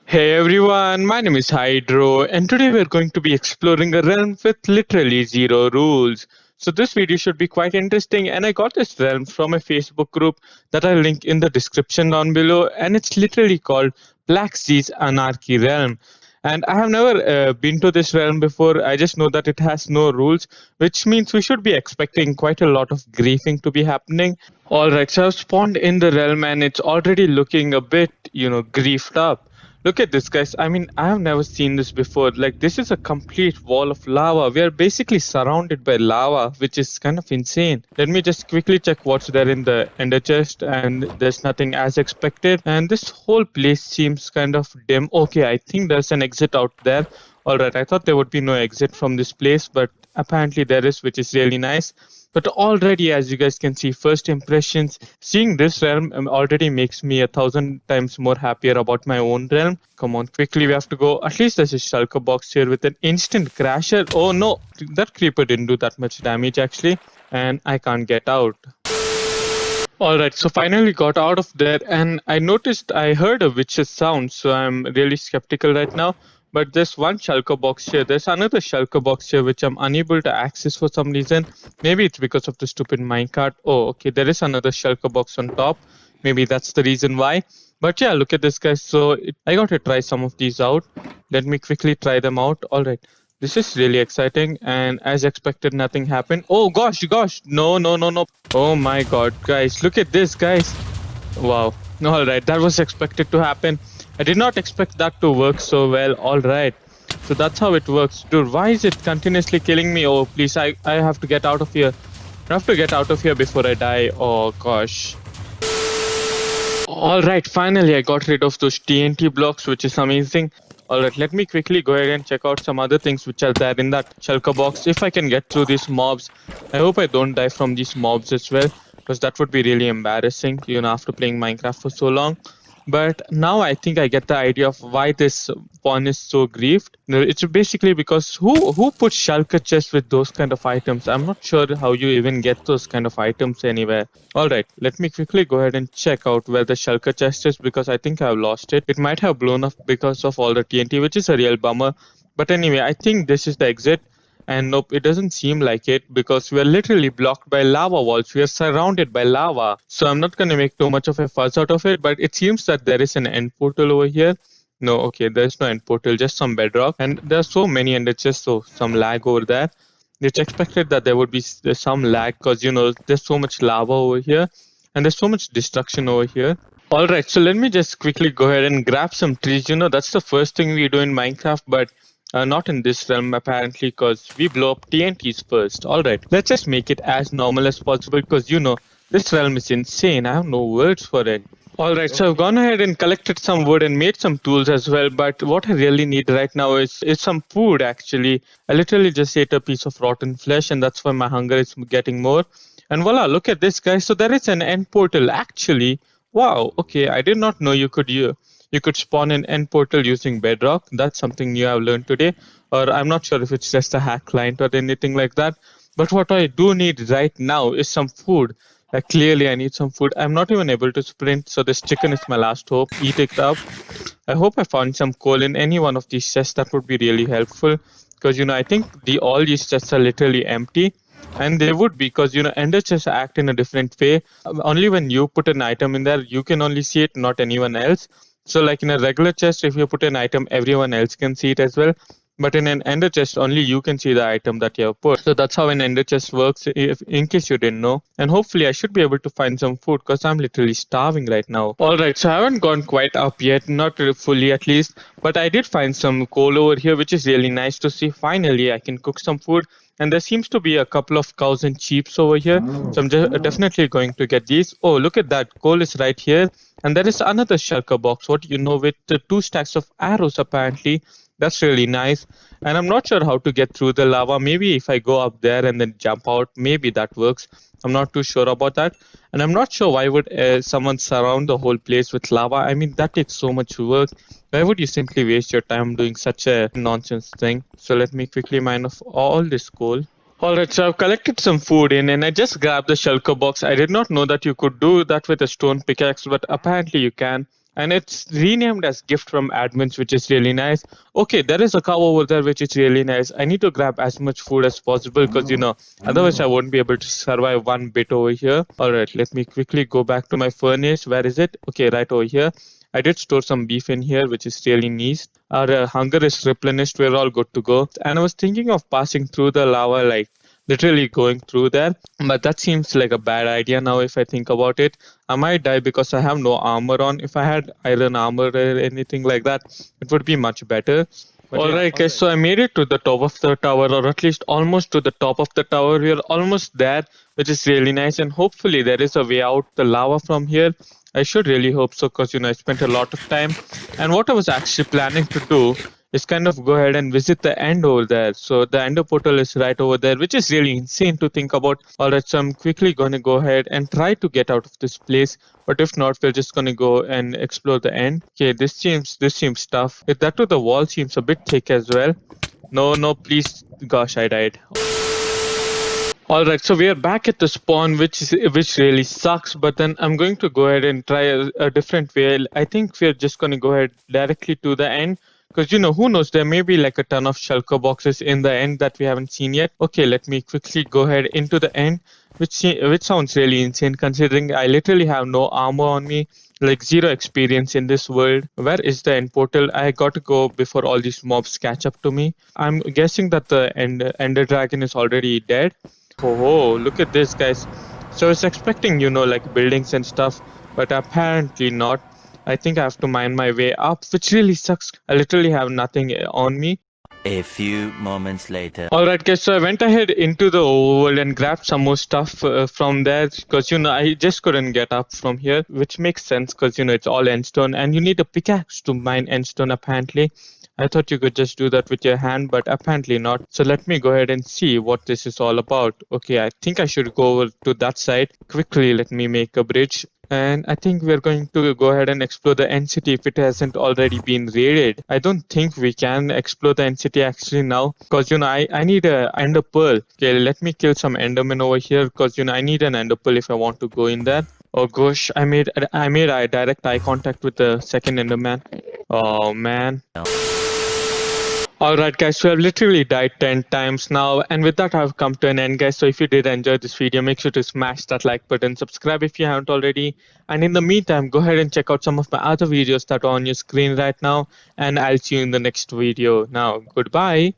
Hey everyone, my name is Hydro, and today we're going to be exploring a realm with literally zero rules. So, this video should be quite interesting, and I got this realm from a Facebook group that I'll link in the description down below, and it's literally called Black Seas Anarchy Realm. And I have never been to this realm before, I just know that it has no rules, which means we should be expecting quite a lot of griefing to be happening. Alright, so I've spawned in the realm, and it's already looking a bit, griefed up. Look at this, guys. I mean, I have never seen this before. Like, this is a complete wall of lava. We are basically surrounded by lava, which is kind of insane. Let me just quickly check what's there in the ender chest, and there's nothing as expected. And this whole place seems kind of dim. Okay, I think there's an exit out there. Alright, I thought there would be no exit from this place, but apparently there is, which is really nice. But already, as you guys can see, first impressions, seeing this realm already makes me 1,000 times more happier about my own realm. Come on, quickly, we have to go. At least there's a shulker box here with an instant crasher. Oh no, that creeper didn't do that much damage actually, and I can't get out. Alright, so finally got out of there, and I noticed I heard a witch's sound, so I'm really skeptical right now. But there's one shulker box here. There's another shulker box here which I'm unable to access for some reason. Maybe it's because of the stupid minecart. Oh, okay, there is another shulker box on top. Maybe that's the reason why. But yeah, look at this, guys. So I got to try some of these out. Let me quickly try them out. Alright. This is really exciting, and as expected, nothing happened. Oh gosh, no, no, no, no. Oh my god, guys, look at this, guys. Wow. Alright, that was expected to happen. I did not expect that to work so well. Alright. So that's how it works. Dude, why is it continuously killing me? Oh, please, I have to get out of here. I have to get out of here before I die. Oh gosh. Alright, finally I got rid of those TNT blocks, which is amazing. Alright, let me quickly go ahead and check out some other things which are there in that shulker box. If I can get through these mobs, I hope I don't die from these mobs as well, because that would be really embarrassing, after playing Minecraft for so long. But now I think I get the idea of why this one is so grieved. No, it's basically because who puts shulker chests with those kind of items? I'm not sure how you even get those kind of items anywhere. Alright, let me quickly go ahead and check out where the shulker chest is because I think I've lost it. It might have blown up because of all the TNT, which is a real bummer. But anyway, I think this is the exit. And nope, it doesn't seem like it because we are literally blocked by lava walls. We are surrounded by lava. So I'm not going to make too much of a fuss out of it, but it seems that there is an end portal over here. No, okay, there's no end portal, just some bedrock. And there are so many, and it's just some lag over there. It's expected that there would be some lag because, there's so much lava over here and there's so much destruction over here. All right, so let me just quickly go ahead and grab some trees. That's the first thing we do in Minecraft, but not in this realm apparently, because we blow up TNTs first. All right, let's just make it as normal as possible because this realm is insane. I have no words for it. All right, so I've gone ahead and collected some wood and made some tools as well. But what I really need right now is some food. Actually, I literally just ate a piece of rotten flesh, and that's why my hunger is getting more. And voila, look at this, guys. So there is an end portal. Actually, wow. Okay, I did not know you could spawn an end portal using Bedrock. That's something new I've learned today. Or I'm not sure if it's just a hack client or anything like that. But what I do need right now is some food. Clearly, I need some food. I'm not even able to sprint, so this chicken is my last hope. Eat it up. I hope I found some coal in any one of these chests. That would be really helpful. Because, I think all these chests are literally empty. And they would be because, ender chests act in a different way. Only when you put an item in there, you can only see it, not anyone else. So, like in a regular chest, if you put an item, everyone else can see it as well. But in an ender chest, only you can see the item that you have put. So that's how an ender chest works, if, in case you didn't know. And hopefully I should be able to find some food because I'm literally starving right now. Alright, so I haven't gone quite up yet, not fully at least. But I did find some coal over here, which is really nice to see. Finally, I can cook some food. And there seems to be a couple of cows and sheep over here. So I'm definitely going to get these. Oh, look at that. Coal is right here. And there is another shulker box. What do you know, with 2 stacks of arrows apparently. That's really nice. And I'm not sure how to get through the lava. Maybe if I go up there and then jump out, maybe that works. I'm not too sure about that. And I'm not sure why would someone surround the whole place with lava. I mean, that takes so much work. Why would you simply waste your time doing such a nonsense thing? So let me quickly mine off all this coal. Alright, so I've collected some food in and I just grabbed the shulker box. I did not know that you could do that with a stone pickaxe, but apparently you can. and it's renamed as gift from admins, which is really nice. Okay, there is a cow over there, which is really nice. I need to grab as much food as possible because otherwise I won't be able to survive one bit over here. All right, let me quickly go back to my furnace. Where is it? Okay, right over here. I did store some beef in here, which is really nice. Our hunger is replenished. We're all good to go. And I was thinking of passing through the lava, like literally going through there, but that seems like a bad idea now if I think about it. I might die because I have no armor on. If I had iron armor or anything like that, it would be much better. Alright, guys, so I made it to the top of the tower, or at least almost to the top of the tower. We are almost there, which is really nice, and hopefully there is a way out the lava from here. I should really hope so, because I spent a lot of time. And what I was actually planning to do is kind of go ahead and visit the end over there. So the ender portal is right over there, which is really insane to think about. Alright, so I'm quickly going to go ahead and try to get out of this place. But if not, we're just going to go and explore the end. Okay, this seems tough. That too, the wall seems a bit thick as well. No, no, please. Gosh, I died. All right, so we are back at the spawn, which really sucks. But then I'm going to go ahead and try a different way. I think we're just going to go ahead directly to the end, because who knows, there may be like a ton of shulker boxes in the end that we haven't seen yet. Okay, let me quickly go ahead into the end, which sounds really insane considering I literally have no armor on me, like zero experience in this world. Where is the end portal? I got to go before all these mobs catch up to me. I'm guessing that the ender dragon is already dead. Oh, look at this, guys. So I was expecting, like buildings and stuff, but apparently not. I think I have to mine my way up, which really sucks. I literally have nothing on me. A few moments later. Alright, guys, so I went ahead into the overworld and grabbed some more stuff from there because, I just couldn't get up from here, which makes sense because, it's all endstone and you need a pickaxe to mine endstone apparently. I thought you could just do that with your hand, but apparently not. So let me go ahead and see what this is all about. Okay, I think I should go over to that side. Quickly, let me make a bridge. And I think we're going to go ahead and explore the end city if it hasn't already been raided. I don't think we can explore the end city actually now because I need a ender pearl. Okay, let me kill some endermen over here because I need an ender pearl if I want to go in there. Oh gosh, I made a direct eye contact with the second enderman. Oh man. Alright guys, so I've literally died 10 times now, and with that I've come to an end, guys. So if you did enjoy this video, make sure to smash that like button, subscribe if you haven't already, and in the meantime go ahead and check out some of my other videos that are on your screen right now, and I'll see you in the next video. Now, goodbye.